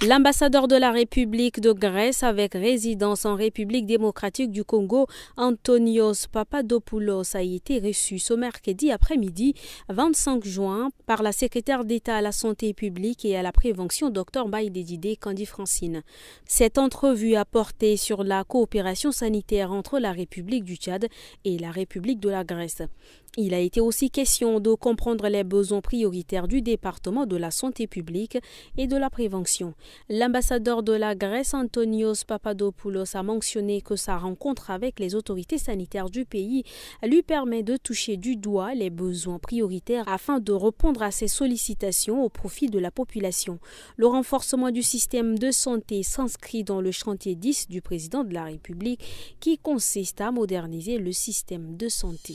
L'ambassadeur de la République de Grèce avec résidence en République démocratique du Congo, Antonios Papadopoulos, a été reçu ce mercredi après-midi 25 juin par la secrétaire d'État à la santé publique et à la prévention Dr Baïdédidé Kandi Francine. Cette entrevue a porté sur la coopération sanitaire entre la République du Tchad et la République de la Grèce. Il a été aussi question de comprendre les besoins prioritaires du département de la santé publique et de la prévention. L'ambassadeur de la Grèce, Antonios Papadopoulos, a mentionné que sa rencontre avec les autorités sanitaires du pays lui permet de toucher du doigt les besoins prioritaires afin de répondre à ses sollicitations au profit de la population. Le renforcement du système de santé s'inscrit dans le chantier 10 du président de la République qui consiste à moderniser le système de santé.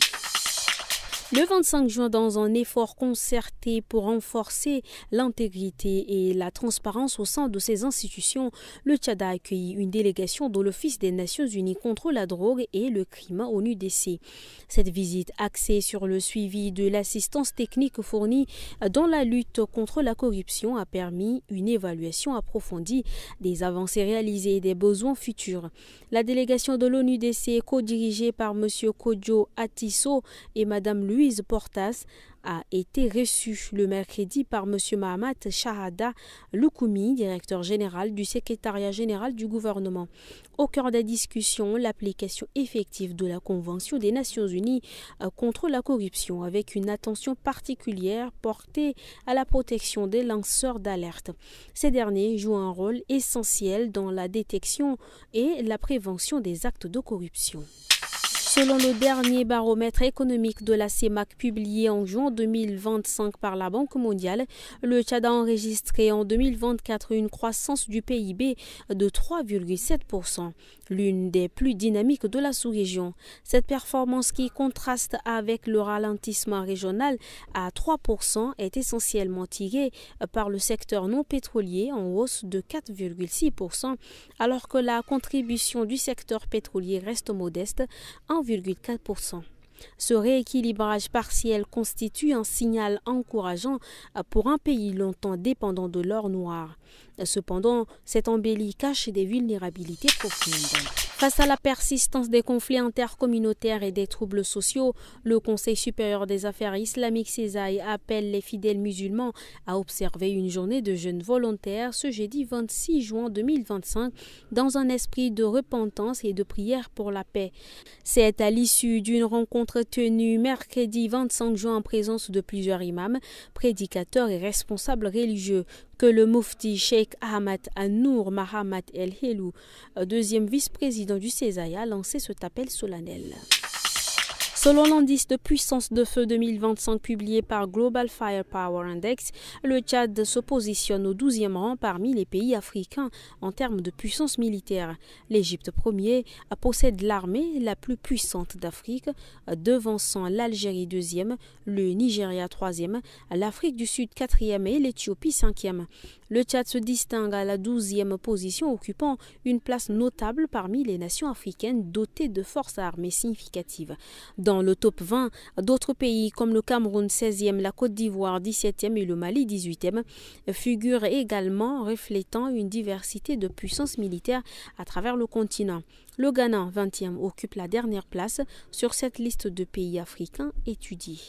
Le 25 juin, dans un effort concerté pour renforcer l'intégrité et la transparence au sein de ces institutions, le Tchad a accueilli une délégation de l'Office des Nations Unies contre la drogue et le crime ONUDC. Cette visite axée sur le suivi de l'assistance technique fournie dans la lutte contre la corruption a permis une évaluation approfondie des avancées réalisées et des besoins futurs. La délégation de l'ONUDC, co-dirigée par M. Kodjo Atisso et Mme Louise Portas, a été reçue le mercredi par M. Mahamat Shahada Loukoumi, directeur général du secrétariat général du gouvernement. Au cœur des discussions, l'application effective de la Convention des Nations Unies contre la corruption, avec une attention particulière portée à la protection des lanceurs d'alerte. Ces derniers jouent un rôle essentiel dans la détection et la prévention des actes de corruption. Selon le dernier baromètre économique de la CEMAC publié en juin 2025 par la Banque mondiale, le Tchad a enregistré en 2024 une croissance du PIB de 3,7%, l'une des plus dynamiques de la sous-région. Cette performance qui contraste avec le ralentissement régional à 3% est essentiellement tirée par le secteur non pétrolier en hausse de 4,6%, alors que la contribution du secteur pétrolier reste modeste, 1,4%. Ce rééquilibrage partiel constitue un signal encourageant pour un pays longtemps dépendant de l'or noir. Cependant, cette embellie cache des vulnérabilités profondes. Face à la persistance des conflits intercommunautaires et des troubles sociaux, le Conseil supérieur des affaires islamiques CESAI appelle les fidèles musulmans à observer une journée de jeûne volontaire ce jeudi 26 juin 2025 dans un esprit de repentance et de prière pour la paix. C'est à l'issue d'une rencontre tenue mercredi 25 juin en présence de plusieurs imams, prédicateurs et responsables religieux que le Mufti Cheikh Ahmad An-Nour Mahamat El Helou, deuxième vice-président du CESAI, a lancé cet appel solennel. Selon l'indice de puissance de feu 2025 publié par Global Firepower Index, le Tchad se positionne au 12e rang parmi les pays africains en termes de puissance militaire. L'Égypte premier possède l'armée la plus puissante d'Afrique, devançant l'Algérie 2e, le Nigeria 3e, l'Afrique du Sud 4e et l'Éthiopie 5e. Le Tchad se distingue à la 12e position, occupant une place notable parmi les nations africaines dotées de forces armées significatives. Dans le top 20, d'autres pays comme le Cameroun 16e, la Côte d'Ivoire 17e et le Mali 18e figurent également, reflétant une diversité de puissances militaires à travers le continent. Le Ghana 20e occupe la dernière place sur cette liste de pays africains étudiés.